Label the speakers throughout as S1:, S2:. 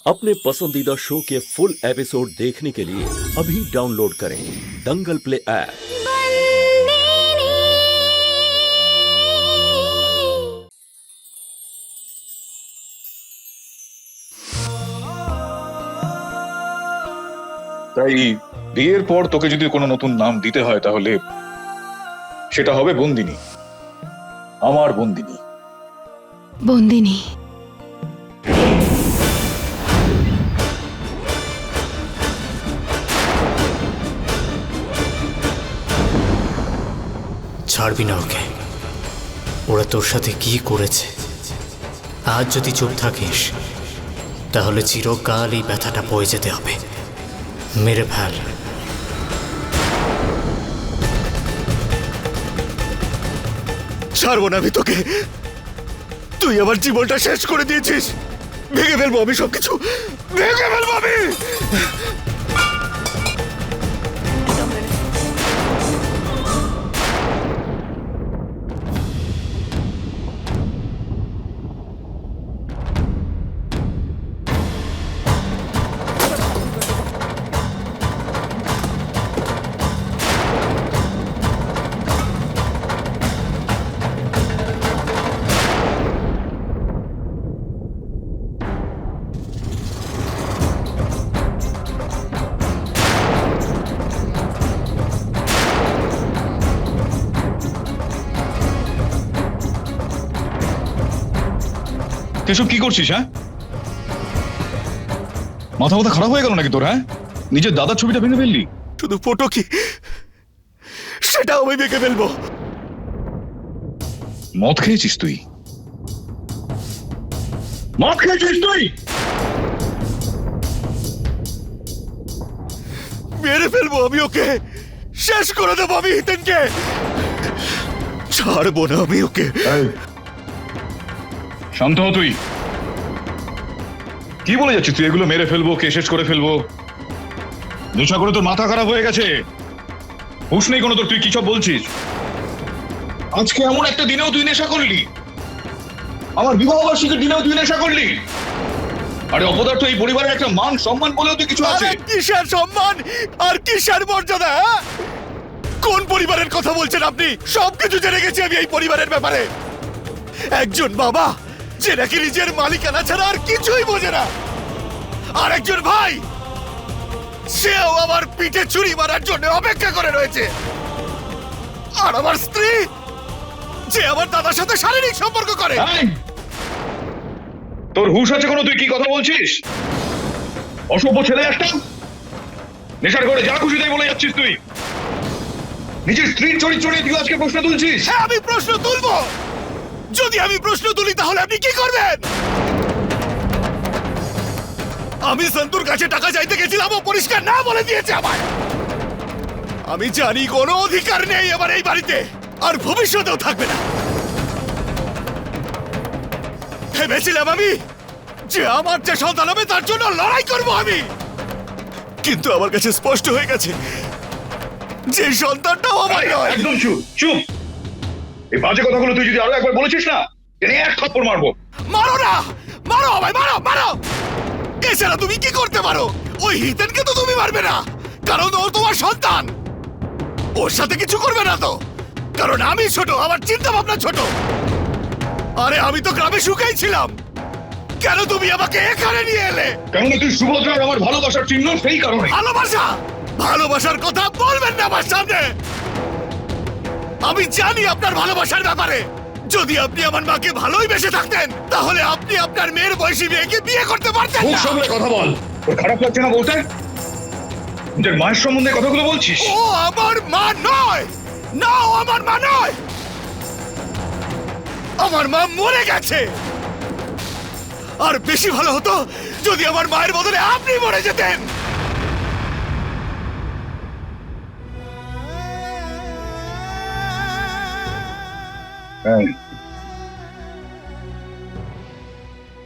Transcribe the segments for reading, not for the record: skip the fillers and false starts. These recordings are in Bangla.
S1: अपने पसंदीदा शो के फुल एपिसोड देखने के लिए अभी डाउनलोड करें दंगल प्ले ऐप।
S2: তাই বিয়ের পর তোকে যদি কোনো নতুন নাম দিতে হয় তাহলে সেটা হবে বন্দিনী, আমার বন্দিনী।
S3: বন্দিনী।
S4: ছাড়বি না ওকে। ওরা তোর সাথে কি করেছে, আজ যদি চুপ থাকিস তাহলে চিরকাল এই ব্যথাটা বয়ে যেতে হবে। মেরে ফেল।
S5: ছাড়বো না আমি তোকে। তুই আমার জীবনটা শেষ করে দিয়েছিস। ভেঙে ফেলবো আমি সবকিছু, ভেঙে ফেলবো আমি।
S2: এসব কি করছিস? হ্যাঁ, মাথা মাথা খারাপ হয়ে গেল নাকি তোর? হ্যাঁ, নিজের দাদার ছবিটা ভেঙে ফেললি।
S5: শুধু ফটো কি, সেটাও আমি ভেঙে ফেলবো।
S2: মদ খেয়েছিস তুই? মদ খেয়েছিস তুই?
S5: মেরে ফেলবো আমি ওকে, শেষ করে দেবো আমি হিতেনকে। ছাড়বো না আমি ওকে।
S2: শান্ত হ তুই। কি বলে যাচ্ছিস তুই? এগুলো মেরে ফেলবো, কে শেষ করে ফেলবো? নেশা করে তোর মাথা খারাপ হয়ে গেছে, হুঁশ নেই কোনো তোর। তুই কি সব বলছিস? আজকে এমন একটা দিনেও তুই নেশা করলি, আমার বিবাহ বার্ষিকীর দিনেও তুই নেশা করলি। আরে অপদার্থ, এই পরিবারের একটা মান সম্মান বলেও তুই কিছু আছে?
S5: কিসের সম্মান আর কিসের মর্যাদা? কোন পরিবারের কথা বলছেন আপনি? সবকিছু জেনে গেছি আমি এই পরিবারের ব্যাপারে। একজন বাবা যে নাকি নিজের মালিকানা ছাড়া আর কিছুই বোঝে না, আর একজন ভাই সেও আমার পিঠে ছুরি মারার জন্য অপেক্ষা করে রয়েছে, আর আমার স্ত্রী যে আমার দাদার সাথে শারীরিক সম্পর্ক করে।
S2: তোর হুঁশ আছে কোনো? তুই কি কথা বলছিস? অসভ্য ছেলে একটা। নেশার ঘরে যা খুশি তাই বলে যাচ্ছিস তুই। নিজের স্ত্রীর চরিত্র নিয়ে তুই আজকে প্রশ্ন তুলছিস?
S5: হ্যাঁ, আমি প্রশ্ন তুলবো। যদি আমি প্রশ্ন তুলি তাহলে আপনি কি করবেন? আমি সন্তুর কাছে টাকা চাইতে গেছিলাম, ও পরিষ্কার না বলে দিয়েছে আমায়। আমি জানি কোনো অধিকার নেই আমার এই বাড়িতে, আর ভবিষ্যতেও থাকবে না। ভেবেছিলাম আমি যে আমার যে সন্তান হবে তার জন্য লড়াই করব আমি, কিন্তু আমার কাছে স্পষ্ট হয়ে গেছে যে সন্তানটাও আমার নয়।
S2: একদম চুপ চুপ। এই বাজে কথাগুলো তুই যদি আরো একবার বলেছিস না, এনে এক থাপ্পড় মারবো।
S5: মারো না, মারো আমায়, মারো মারো। এছাড়া তুমি কি করতে পারো? ওই হিতেনকে তো তুমি মারবে না, কারণ ও তোমার সন্তান। ওর সাথে কিছু করবে না তো, কারণ আমি ছোট, আমার চিন্তা ভাবনা ছোট। আরে আমি তো গ্রামে সুখেই ছিলাম, কেন তুমি আমাকে এখানে নিয়ে এলে?
S2: কেননা তুই সুভদ্রার আমার ভালোবাসার চিহ্ন, সেই কারণে।
S5: ভালোবাসা? ভালোবাসার কথা বলবেন না আমার সামনে। আমি জানি আপনার ভালোবাসার ব্যাপারে। যদি আপনি আমার মাকে ভালোই বেসে থাকতেন তাহলে আপনি আপনার মেয়ের বয়সী মেয়েকে বিয়ে করতে পারতেন
S2: খুব
S5: না।
S2: সামনে কথা বল। তোর খারাপ লাগছে না বলতে? নিজের মায়ের সম্বন্ধে কথাগুলো বলছিস?
S5: ও আমার মা নয়, না ও আমার মা নয়। আমার মা মরে গেছে। আর বেশি ভালো হতো যদি আমার মায়ের বদলে আপনি মরে যেতেন।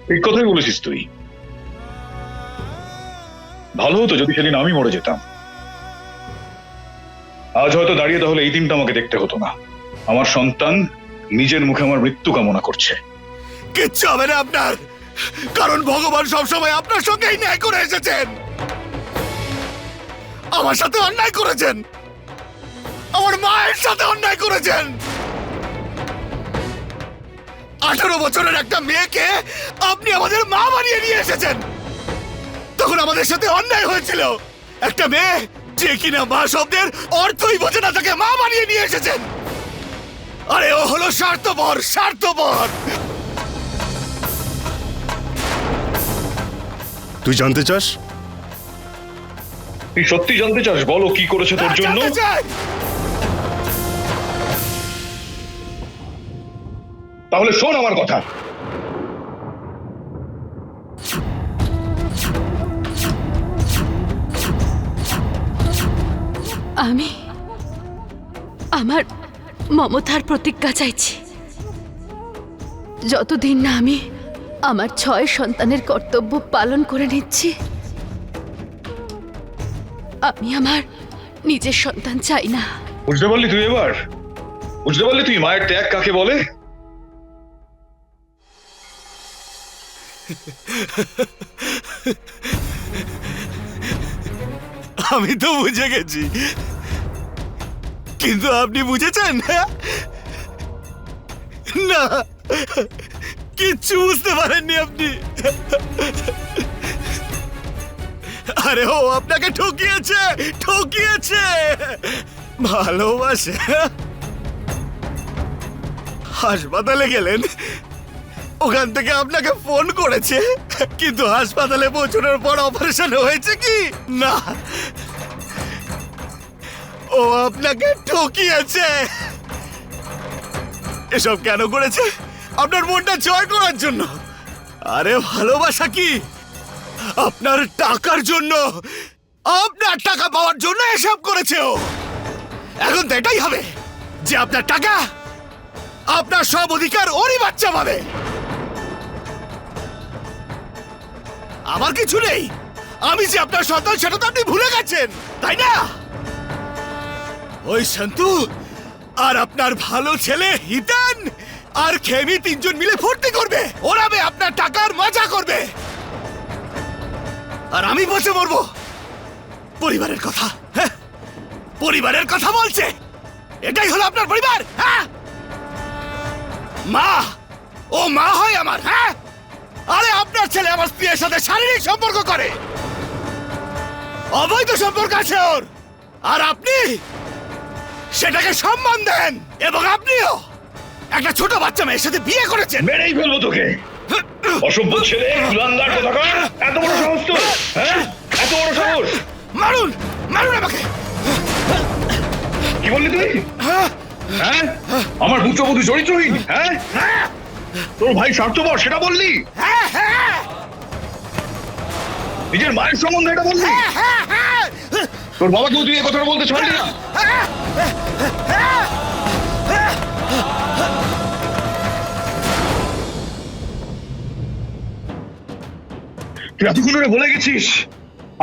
S2: ঠিক কথাই বলেছিস তুই। ভালো হতো যদি সেদিন আমি মরে যেতাম। আজ হয়তো দাঁড়িয়ে তাহলে এই দিনটা আমাকে দেখতে হতো না। আমার সন্তান নিজের মুখে আমার মৃত্যু কামনা করছে।
S5: কিচ্ছু হবে না আপনার। কারণ ভগবান সবসময় আপনার সঙ্গেই ন্যায় করে এসেছেন। আমার সাথে অন্যায় করেছেন, আমার মায়ের সাথে অন্যায় করেছেন। 18 বছরের একটা মেয়েকে আপনি আমাদের মা বানিয়ে নিয়ে এসেছেন। তখন আমাদের সাথে অন্যায় হয়েছিল। একটা মেয়ে যে কিনা মা শব্দের অর্থই বোঝে না, তাকে মা বানিয়ে নিয়ে এসেছেন। আরে ও হলো স্বার্থপর, স্বার্থপর।
S6: তুই জানতে চাস?
S2: তুই সত্যি জানতে চাস? বলো কি করেছে তোর জন্য।
S5: জানতে চাই।
S2: তাহলে শোন আমার কথা।
S3: আমি আমার মমতার প্রতিজ্ঞা চাইছি। যতদিন না আমি আমার 6 সন্তানের কর্তব্য পালন করে নিচ্ছি, আমি আমার নিজের সন্তান চাই না।
S2: বুঝতে পারলি তুই এবার? বুঝতে পারলি তুই মায়ের ত্যাগ কাকে বলে?
S5: আমি তো বুঝে গেছি, কিন্তু আপনি বুঝেছেন না? কিচ্ছু বুঝতে পারেননি আপনি। আরে ও আপনাকে ঠকিয়েছে, ঠকিয়েছে। ভালোবাসে। হাসপাতালে গেলেন, ওখান থেকে আপনাকে ফোন করেছে, কিন্তু হাসপাতালে পৌঁছানোর পর অপারেশন হয়েছে কি না? ও আপনাকে ঠকিয়েছে। এসব কেন করেছে? আপনার মনটা জয় করার জন্য। আরে ভালোবাসা কি? আপনার টাকার জন্য, আপনার টাকা পাওয়ার জন্য এসব করেছে ও। এখন তো এটাই হবে যে আপনার টাকা, আপনার সব অধিকার ওরই বাচ্চা পাবে। আমার কিছু নেই। আমি যে আপনার সন্তান সেটা তো আপনি ভুলে গেছেন, তাই না? ওই সন্তু আর আপনার ভালো ছেলে হিতেন আর খেমি 3 জন মিলে ফুর্তি করবে, ওরাবে আপনার টাকার মজা করবে, আর আমি বসে মরবো। পরিবারের কথা, হ্যাঁ, পরিবারের কথা বলছে। এটাই হলো আপনার পরিবার? হ্যাঁ, মা, ও মা হয় আমার। হ্যাঁ, আরে আপনার ছেলে আমার স্ত্রীর সাথে শারীরিক সম্পর্ক করে, অবৈধ সম্পর্ক আছে ওর, আর আপনি সেটাকে সম্মান দেন। এবং আপনিও একটা ছোট বাচ্চা মেয়ের সাথে বিয়ে করেছেন।
S2: মেরেই ফেলবো তোকে, অসভ্য ছেলে, কুলাঙ্গার কোথাকার। এত বড় সাহস তোর? হ্যাঁ, এত বড় সাহস?
S5: মারুন, মারুন আমাকে।
S2: কি বললি তুই? হ্যাঁ, আমার পুত্রবধূ চরিত্রহীন? হ্যাঁ, তোর ভাই স্বার্থপর সেটা বললি?
S5: হ্যাঁ, হ্যাঁ,
S2: নিজের মায়ের সম্বন্ধে এটা বললি?
S5: হ্যাঁ, হ্যাঁ,
S2: তোর বাবাকেও তুই এই কথাটা বলতে ছাড়লি না? তুই এতক্ষণ ধরে বলে গেছিস,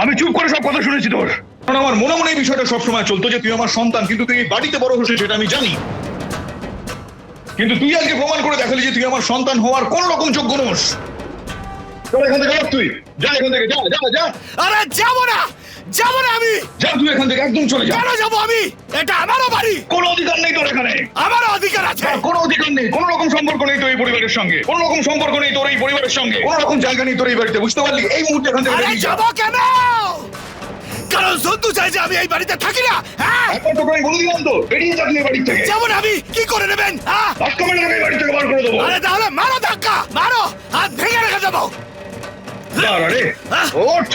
S2: আমি চুপ করে সব কথা শুনেছি তোর। কারণ আমার মনে মনে এই বিষয়টা সবসময় চলতো যে তুই আমার সন্তান, কিন্তু তুই এই বাড়িতে বড় হয়েছিস সেটা আমি জানি। কিন্তু তুই আজকে প্রমাণ করে দেখালি যে তুই আমার সন্তান হওয়ার কোন রকম যোগ্য নোস। চল এখান থেকে, তুই যা এখান থেকে, যা যা যা।
S5: আরে যাবো না, যাবো না আমি।
S2: যা তুই এখান থেকে, একদম চলে যা।
S5: কেন যাবো আমি? এটা আমারও বাড়ি।
S2: কোনো অধিকার নেই তোর এখানে।
S5: আমারও অধিকার আছে।
S2: কোনো অধিকার নেই, কোনো রকম সম্পর্ক নেই তোর এই পরিবারের সঙ্গে, কোনো রকম সম্পর্ক নেই তোর এই পরিবারের সঙ্গে, কোনো রকম জায়গা নেই তোর এই বাড়িতে, বুঝতে পারলি? এই মুহূর্তে এখান থেকে
S5: আরে
S2: বেরিয়ে যা।
S5: যাবো কেন? কারণ সন্তু চাই যে আমি এই বাড়িতে থাকি না। হ্যাঁ,
S2: এখন তোকে আমি বলে দিলাম তো, বেরিয়ে যা তুই এই বাড়ি থেকে।
S5: যাবো না আমি। কি করে নেবেন? হ্যাঁ,
S2: ধাক্কা মেরে তোকে এই বাড়ি থেকে বার করে দেবো।
S5: আরে তাহলে মারো ধাক্কা, মারো, হাত ভেঙে রেখে যাবো।
S2: দাঁড়া রে, ওঠ।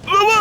S5: বাবা